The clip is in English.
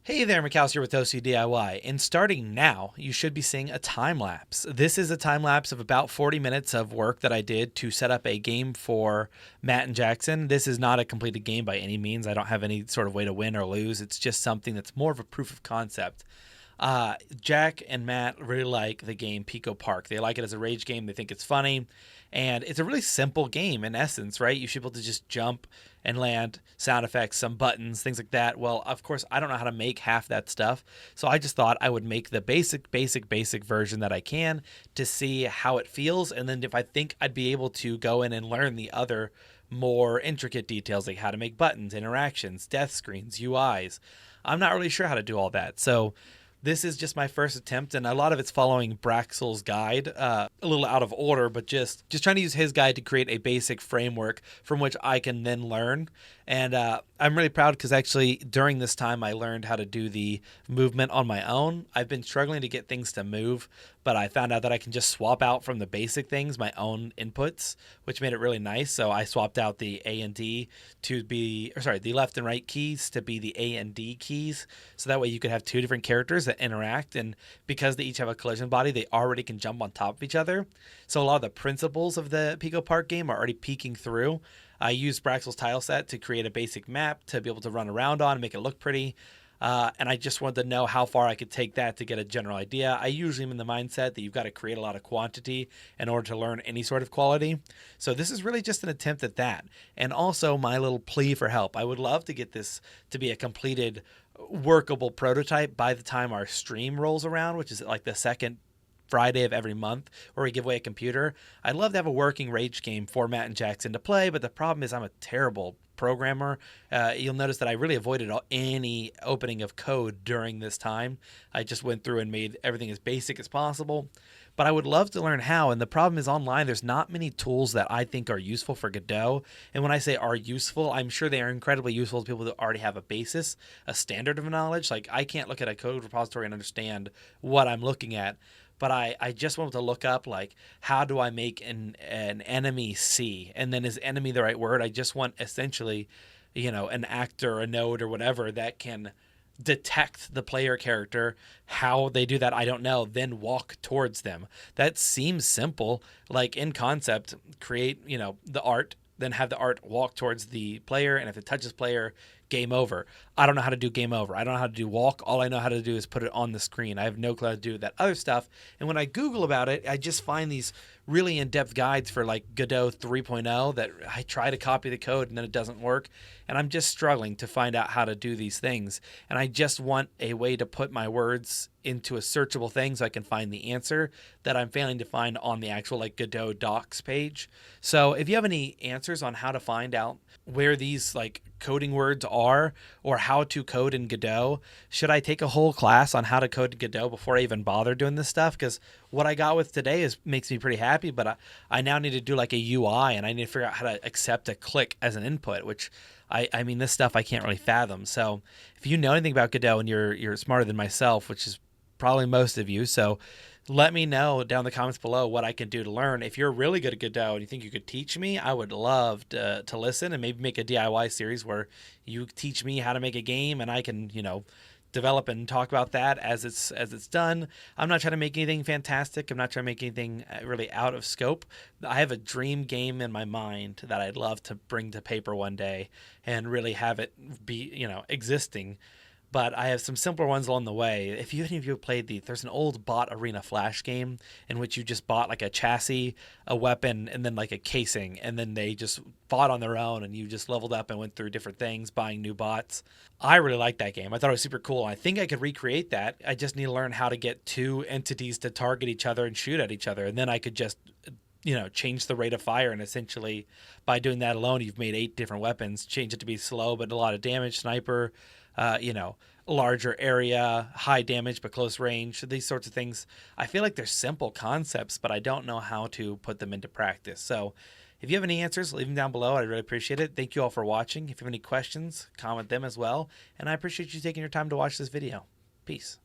Hey there, McAllister with OC DIY. And starting now, you should be seeing a time lapse. This is a time lapse of about 40 minutes of work that I did to set up a game for Matt and Jackson. This is not a completed game by any means. I don't have any sort of way to win or lose. It's just something that's more of a proof of concept. Jack and Matt really like the game Pico Park. They like it as a rage game. They think it's funny. And it's a really simple game in essence, right? You should be able to just jump and land, sound effects, some buttons, things like that. Well, of course, I don't know how to make half that stuff. So I just thought I would make the basic version that I can to see how it feels. And then if I think I'd be able to go in and learn the other more intricate details, like how to make buttons, interactions, death screens, UIs. I'm not really sure how to do all that. So this is just my first attempt, and a lot of it's following Braxel's guide, a little out of order, but just trying to use his guide to create a basic framework from which I can then learn. And I'm really proud because actually during this time I learned how to do the movement on my own. I've been struggling to get things to move, but I found out that I can just swap out from the basic things my own inputs, which made it really nice. So I swapped out the A and D to be, or sorry, the left and right keys to be the A and D keys. So that way you could have two different characters that interact. And because they each have a collision body, they already can jump on top of each other. So a lot of the principles of the Pico Park game are already peeking through. I used Braxel's tile set to create a basic map to be able to run around on and make it look pretty. And I just wanted to know how far I could take that to get a general idea. I usually am in the mindset that you've got to create a lot of quantity in order to learn any sort of quality. So this is really just an attempt at that. And also my little plea for help. I would love to get this to be a completed workable prototype by the time our stream rolls around, which is like the second Friday of every month where we give away a computer. I'd love to have a working rage game for Matt and Jackson to play, but the problem is I'm a terrible programmer. You'll notice that I really avoided any opening of code during this time. I just went through and made everything as basic as possible. But I would love to learn how. And the problem is online, there's not many tools that I think are useful for Godot. And when I say are useful, I'm sure they are incredibly useful to people that already have a basis, a standard of knowledge. Like I can't look at a code repository and understand what I'm looking at. But I just wanted to look up, like, how do I make an enemy see? And then is enemy the right word? I just want essentially, an actor, a node, or whatever that can detect the player character. How they do that, I don't know. Then walk towards them. That seems simple. Like in concept, create, the art, then have the art walk towards the player. And if it touches player, game over. I don't know how to do game over. I don't know how to do walk. All I know how to do is put it on the screen. I have no clue how to do that other stuff. And when I Google about it, I just find these really in-depth guides for like Godot 3.0 that I try to copy the code and then it doesn't work. And I'm just struggling to find out how to do these things. And I just want a way to put my words into a searchable thing so I can find the answer that I'm failing to find on the actual like Godot docs page. So if you have any answers on how to find out where these like coding words are or how to code in Godot, should I take a whole class on how to code in Godot before I even bother doing this stuff? Because what I got with today makes me pretty happy, but I now need to do like a UI and I need to figure out how to accept a click as an input, which I mean, this stuff I can't really fathom. So if you know anything about Godot and you're smarter than myself, which is probably most of you, so let me know down in the comments below what I can do to learn. If you're really good at Godot and you think you could teach me, I would love to listen and maybe make a DIY series where you teach me how to make a game and I can, develop and talk about that as it's done. I'm not trying to make anything fantastic. I'm not trying to make anything really out of scope. I have a dream game in my mind that I'd love to bring to paper one day and really have it be, existing. But I have some simpler ones along the way. If any of you have played there's an old bot arena flash game in which you just bought like a chassis, a weapon, and then like a casing, and then they just fought on their own, and you just leveled up and went through different things, buying new bots. I really liked that game. I thought it was super cool. I think I could recreate that. I just need to learn how to get two entities to target each other and shoot at each other, and then I could just change the rate of fire. And essentially by doing that alone, you've made 8 different weapons, change it to be slow, but a lot of damage, sniper, larger area, high damage, but close range, these sorts of things. I feel like they're simple concepts, but I don't know how to put them into practice. So if you have any answers, leave them down below. I'd really appreciate it. Thank you all for watching. If you have any questions, comment them as well. And I appreciate you taking your time to watch this video. Peace.